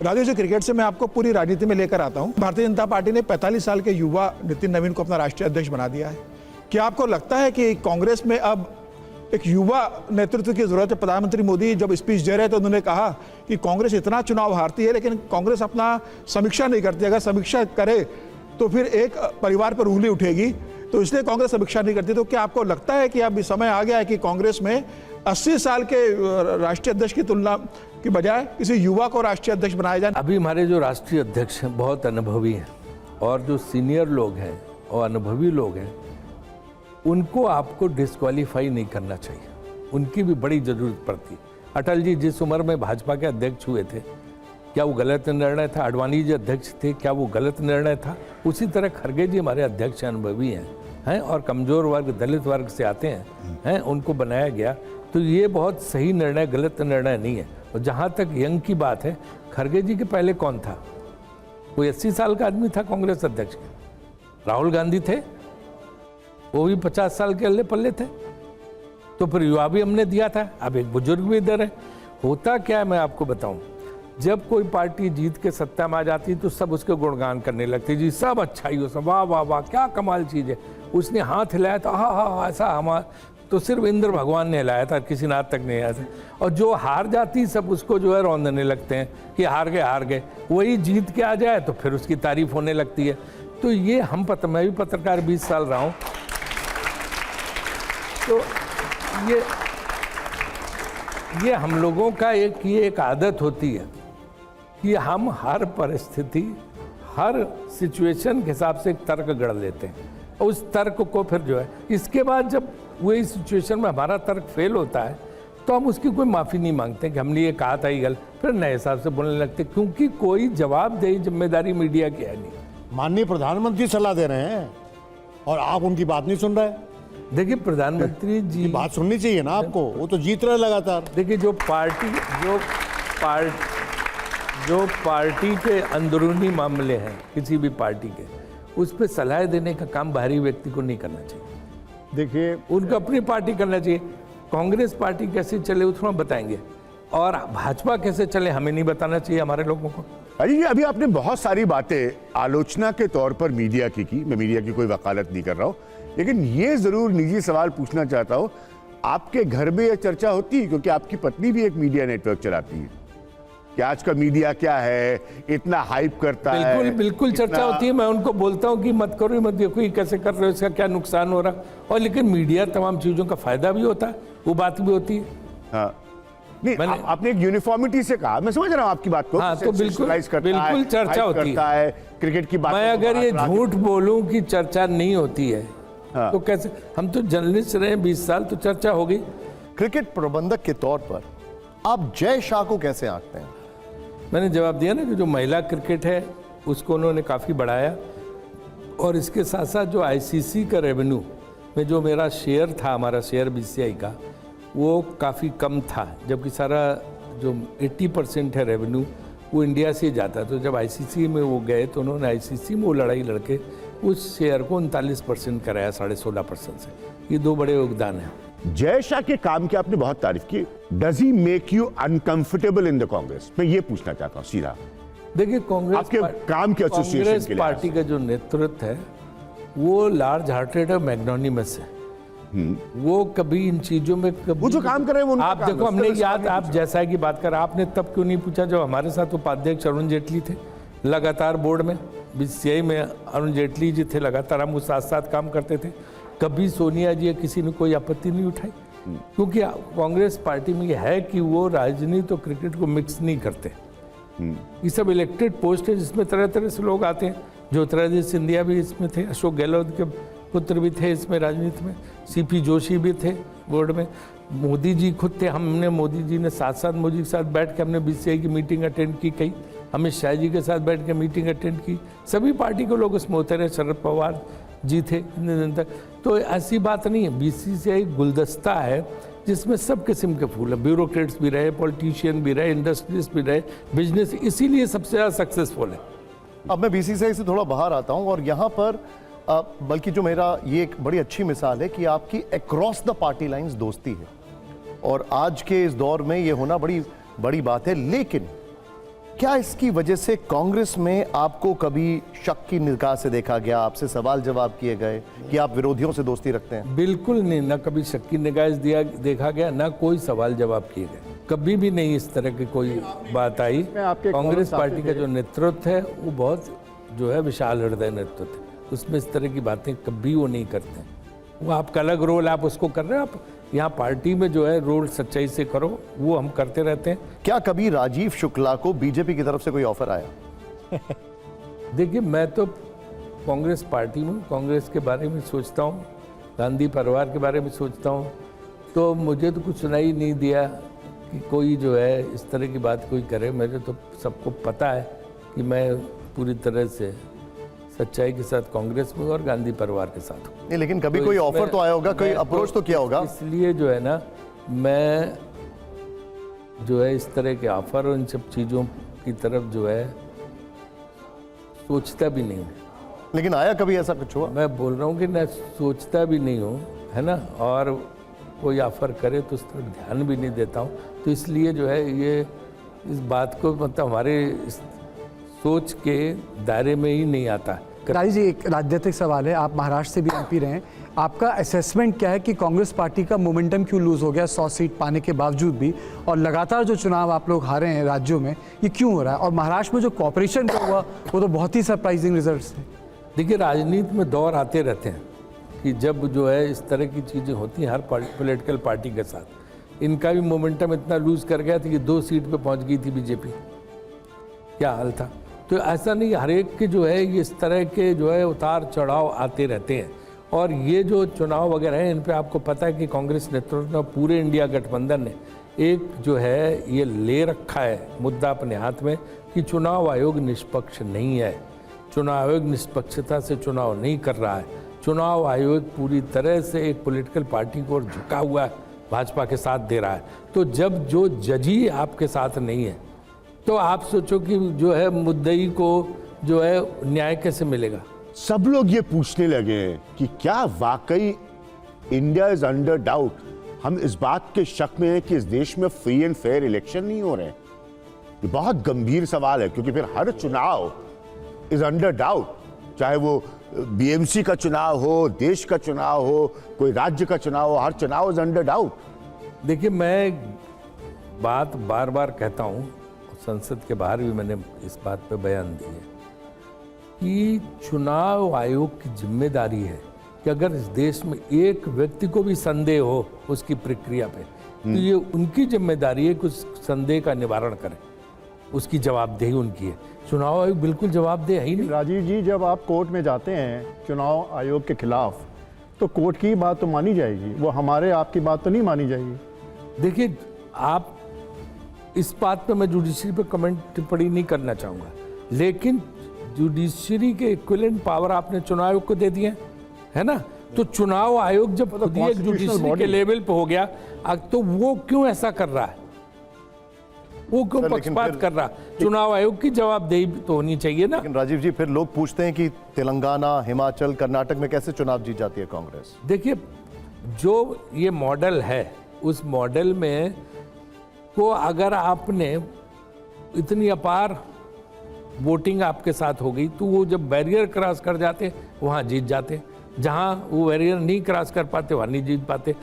Raju ji, cricket से मैं आपको पूरी राजनीति में लेकर आता हूं। भारतीय जनता पार्टी ने 45 साल के युवा नितिन नवीन को अपना राष्ट्रीय अध्यक्ष बना दिया है। क्या आपको लगता है कि कांग्रेस में अब एक युवा नेतृत्व की जरूरत है? प्रधानमंत्री मोदी जब स्पीच दे रहे थे, उन्होंने कहा कि कांग्रेस इतना चुनाव हारती है, लेकिन कांग्रेस अपना समीक्षा नहीं करती। अगर समीक्षा करे तो फिर एक परिवार पर उंगली उठेगी, तो इसलिए कांग्रेस समीक्षा नहीं करती। तो क्या आपको लगता है कि अब समय आ गया है कि कांग्रेस में 80 साल के राष्ट्रीय अध्यक्ष की तुलना की बजाय किसी युवा को राष्ट्रीय अध्यक्ष बनाया जाए? अभी हमारे जो राष्ट्रीय अध्यक्ष हैं बहुत अनुभवी हैं, और जो सीनियर लोग हैं और अनुभवी लोग हैं, उनको आपको डिस्क्वालीफाई नहीं करना चाहिए। उनकी भी बड़ी ज़रूरत पड़ती है। अटल जी जिस उम्र में भाजपा के अध्यक्ष हुए थे, क्या वो गलत निर्णय था? आडवाणी जी अध्यक्ष थे, क्या वो गलत निर्णय था? उसी तरह खड़गे जी हमारे अध्यक्ष अनुभवी हैं और कमज़ोर वर्ग, दलित वर्ग से आते हैं, उनको बनाया गया। तो ये बहुत सही निर्णय, गलत निर्णय नहीं है। और जहाँ तक यंग की बात है, खड़गे जी के पहले कौन था? कोई 80 साल का आदमी था कांग्रेस अध्यक्ष? राहुल गांधी थे, वो भी 50 साल के अल्ले पल्ले थे। तो फिर युवा भी हमने दिया था, अब एक बुजुर्ग भी इधर है। होता क्या है मैं आपको बताऊं, जब कोई पार्टी जीत के सत्ता में आ जाती तो सब उसके गुणगान करने लगते, जी सब अच्छा ही हो, सब वाह वाह वाह क्या कमाल चीज़ है, उसने हाथ हिलाया था, हाँ ऐसा हमारा तो सिर्फ इंद्र भगवान ने हिलाया था, किसी ने आज तक नहीं आया था। और जो हार जाती सब उसको जो है रौंदने लगते हैं कि हार गए। वही जीत के आ जाए तो फिर उसकी तारीफ होने लगती है। तो ये मैं भी पत्रकार 20 साल रहा हूँ, तो ये हम लोगों का एक आदत होती है कि हम हर परिस्थिति, हर सिचुएशन के हिसाब से एक तर्क गढ़ लेते हैं, और उस तर्क को फिर जो है, इसके बाद जब वही सिचुएशन में हमारा तर्क फेल होता है तो हम उसकी कोई माफ़ी नहीं मांगते कि हमने ये कहा था ये गलत, फिर नए हिसाब से बोलने लगते, क्योंकि कोई जवाबदेही जिम्मेदारी मीडिया की है नहीं। माननीय प्रधानमंत्री सलाह दे रहे हैं और आप उनकी बात नहीं सुन रहे। देखिए प्रधानमंत्री जी बात सुननी चाहिए ना आपको, वो तो जीत रहे लगातार। देखिए जो पार्टी के अंदरूनी मामले हैं किसी भी पार्टी के, उस पर सलाह देने का काम बाहरी व्यक्ति को नहीं करना चाहिए। देखिए उनको अपनी पार्टी करना चाहिए। कांग्रेस पार्टी कैसे चले वो थोड़ा बताएंगे, और भाजपा कैसे चले हमें नहीं बताना चाहिए हमारे लोगों को। अजी जी, अभी आपने बहुत सारी बातें आलोचना के तौर पर मीडिया की मैं मीडिया की कोई वकालत नहीं कर रहा हूं, लेकिन ये जरूर निजी सवाल पूछना चाहता हूं, आपके घर में यह चर्चा होती है, क्योंकि आपकी पत्नी भी एक मीडिया नेटवर्क चलाती है, कि आज का मीडिया क्या है, इतना हाइप करता है? बिल्कुल चर्चा होती है। मैं उनको बोलता हूँ कि मत करो, मत देखो ये कैसे कर रहे हो, इसका क्या नुकसान हो रहा, और लेकिन मीडिया तमाम चीज़ों का फायदा भी होता है, वो बात भी होती है। हाँ नहीं, आपने एक यूनिफॉर्मिटी से कहा, मैं समझ रहा हूँ आपकी बात को। हाँ, तो बिल्कुल चर्चा होती है क्रिकेट की बात। मैं अगर ये झूठ बोलूं कि चर्चा नहीं होती है, हाँ, तो कैसे? हम तो जर्नलिस्ट रहे 20 साल, तो चर्चा हो गई। क्रिकेट प्रबंधक के तौर पर आप जय शाह को कैसे आंकते हैं? मैंने जवाब दिया ना कि जो महिला क्रिकेट है उसको उन्होंने काफ़ी बढ़ाया, और इसके साथ साथ जो आईसीसी का रेवेन्यू में जो मेरा शेयर था, हमारा शेयर बीसीसीआई का, वो काफ़ी कम था, जबकि सारा जो 80% है रेवेन्यू वो इंडिया से ही जाता। तो जब आईसीसी में वो गए तो उन्होंने आईसीसी में वो लड़ाई लड़के उस शेयर को 39% कराया 16.5% से। ये दो बड़े योगदान हैं। जय शाह के काम की आपने बहुत तारीफ की, does he make you uncomfortable in the Congress? मैं ये पूछना चाहता हूँ सीधा। देखिए आपके काम के एसोसिएशन के लिए पार्टी का जो नेतृत्व है वो लार्ज हार्टेड और मैग्नोनिमस है। वो कभी इन चीजों में कभी, वो जो काम कर रहे हैं वो आप देखो, हमने याद, आप जैसा की बात कर, आपने तब क्यों नहीं पूछा जब हमारे साथ उपाध्यक्ष अरुण जेटली थे लगातार बोर्ड में, बीसीसीआई में अरुण जेटली जी थे, लगातार हम साथ साथ काम करते थे। कभी सोनिया जी या किसी ने कोई आपत्ति नहीं उठाई, क्योंकि कांग्रेस पार्टी में यह है कि वो राजनीति और क्रिकेट को मिक्स नहीं करते। ये सब इलेक्टेड पोस्ट है जिसमें तरह तरह से लोग आते हैं। ज्योतिरादित्य सिंधिया भी इसमें थे, अशोक गहलोत के पुत्र भी थे इसमें राजनीति में, सीपी जोशी भी थे बोर्ड में, मोदी जी खुद थे। हमने मोदी जी ने साथ मोदी के साथ बैठ के हमने बीसीसीआई की मीटिंग अटेंड की, कई अमित शाह जी के साथ बैठ के मीटिंग अटेंड की, सभी पार्टी के लोग उसमें होते रहे, शरद पवार जी थे इतने दिन तक। तो ऐसी बात नहीं है, बीसीसीआई गुलदस्ता है जिसमें सब किस्म के फूल है, ब्यूरोक्रेट्स भी रहे, पॉलिटिशियन भी रहे, इंडस्ट्रियलिस्ट भी रहे, बिजनेस, इसीलिए सबसे ज़्यादा सक्सेसफुल है। अब मैं बीसीसीआई से थोड़ा बाहर आता हूं, और यहाँ पर बल्कि जो मेरा ये एक बड़ी अच्छी मिसाल है कि आपकी अक्रॉस द पार्टी लाइंस दोस्ती है, और आज के इस दौर में ये होना बड़ी बड़ी बात है। लेकिन क्या इसकी वजह से कांग्रेस में आपको कभी शक की निगाह से देखा गया, आपसे सवाल जवाब किए गए कि आप विरोधियों से दोस्ती रखते हैं? बिल्कुल नहीं, ना कभी शक की निगाह से देखा गया, ना कोई सवाल जवाब किए गए, कभी भी नहीं इस तरह की कोई बात आई। कांग्रेस पार्टी का जो नेतृत्व है वो बहुत जो है विशाल हृदय नेतृत्व है, उसमें इस तरह की बातें कभी वो नहीं करते। वो आपका अलग रोल आप उसको कर रहे हैं, आप यहाँ पार्टी में जो है रोल सच्चाई से करो, वो हम करते रहते हैं। क्या कभी राजीव शुक्ला को बीजेपी की तरफ से कोई ऑफर आया? देखिए, मैं तो कांग्रेस पार्टी में, कांग्रेस के बारे में सोचता हूँ, गांधी परिवार के बारे में सोचता हूँ, तो मुझे तो कुछ सुनाई नहीं दिया कि कोई जो है इस तरह की बात कोई करे। मुझे तो सबको पता है कि मैं पूरी तरह से सच्चाई के साथ कांग्रेस में और गांधी परिवार के साथ हूँ। नहीं, लेकिन कभी तो कोई इसमें ऑफर तो आया होगा, कोई मैं अप्रोच तो किया होगा। इसलिए जो है ना, मैं जो है इस तरह के ऑफर और इन सब चीज़ों की तरफ जो है सोचता भी नहीं हूँ। लेकिन आया कभी ऐसा कुछ हुआ? मैं बोल रहा हूँ कि मैं सोचता भी नहीं हूँ, है ना, और कोई ऑफर करे तो उस तरफ ध्यान भी नहीं देता हूँ। तो इसलिए जो है ये इस बात को मतलब हमारे सोच के दायरे में ही नहीं आता। राजीव जी, एक राजनीतिक सवाल है, आप महाराष्ट्र से भी एमपी रहे हैं, आपका असेसमेंट क्या है कि कांग्रेस पार्टी का मोमेंटम क्यों लूज हो गया 100 सीट पाने के बावजूद भी, और लगातार जो चुनाव आप लोग हारे हैं राज्यों में, ये क्यों हो रहा है? और महाराष्ट्र में जो कॉपरेशन का हुआ वो तो बहुत ही सरप्राइजिंग रिजल्ट्स थे। देखिए, राजनीति में दौर आते रहते हैं कि जब जो है इस तरह की चीज़ें होती हैं हर पॉलिटिकल पार्टी के साथ। इनका भी मोमेंटम इतना लूज कर गया था कि 2 सीट पे पहुंच गई थी बीजेपी, क्या हाल था। तो ऐसा नहीं, हर एक के जो है इस तरह के जो है उतार चढ़ाव आते रहते हैं। और ये जो चुनाव वगैरह हैं, इन पे आपको पता है कि कांग्रेस नेतृत्व में पूरे इंडिया गठबंधन ने एक जो है ये ले रखा है मुद्दा अपने हाथ में कि चुनाव आयोग निष्पक्ष नहीं है, चुनाव आयोग निष्पक्षता से चुनाव नहीं कर रहा है, चुनाव आयोग पूरी तरह से एक पॉलिटिकल पार्टी को झुका हुआ है, भाजपा के साथ दे रहा है। तो जब जो जज ही आपके साथ नहीं है तो आप सोचो कि जो है मुद्दई को जो है न्याय कैसे मिलेगा। सब लोग ये पूछने लगे हैं कि क्या वाकई इंडिया इज अंडर डाउट। हम इस बात के शक में हैं कि इस देश में फ्री एंड फेयर इलेक्शन नहीं हो रहे हैं। ये बहुत गंभीर सवाल है, क्योंकि फिर हर चुनाव इज अंडर डाउट, चाहे वो बीएमसी का चुनाव हो, देश का चुनाव हो, कोई राज्य का चुनाव हो, हर चुनाव इज अंडर डाउट। देखिए, मैं बात बार बार कहता हूँ, संसद के बाहर भी मैंने इस बात पे बयान दी है कि चुनाव आयोग की जिम्मेदारी है कि अगर इस देश में एक व्यक्ति को भी संदेह हो उसकी प्रक्रिया पे, तो ये उनकी जिम्मेदारी है कि उस संदेह का निवारण करें, उसकी जवाबदेही उनकी है। चुनाव आयोग बिल्कुल जवाबदेह है ही नहीं। राजीव जी, जब आप कोर्ट में जाते हैं चुनाव आयोग के खिलाफ, तो कोर्ट की बात तो मानी जाएगी, वो हमारे आपकी बात तो नहीं मानी जाएगी। देखिए, आप इस बात पे मैं जुडिशरी पे कमेंट टिप्पणी नहीं करना चाहूँगा, लेकिन जुडिशरी के इक्विवेलेंट पावर आपने चुनाव आयोग को दे दिए, है ना। तो चुनाव आयोग जब खुद ही एक जुडिशरी के लेवल पे हो गया, तो वो क्यों ऐसा कर रहा है, वो क्यों पक्षपात कर रहा? चुनाव आयोग की जवाबदेही तो होनी चाहिए ना। लेकिन राजीव जी, फिर लोग पूछते हैं कि तेलंगाना, हिमाचल, कर्नाटक में कैसे चुनाव जीत जाती है कांग्रेस? देखिए, जो ये मॉडल है, उस मॉडल में को अगर आपने इतनी अपार वोटिंग आपके साथ हो गई, तो वो जब बैरियर क्रॉस कर जाते वहाँ जीत जाते, जहाँ वो बैरियर नहीं क्रॉस कर पाते वहाँ नहीं जीत पाते।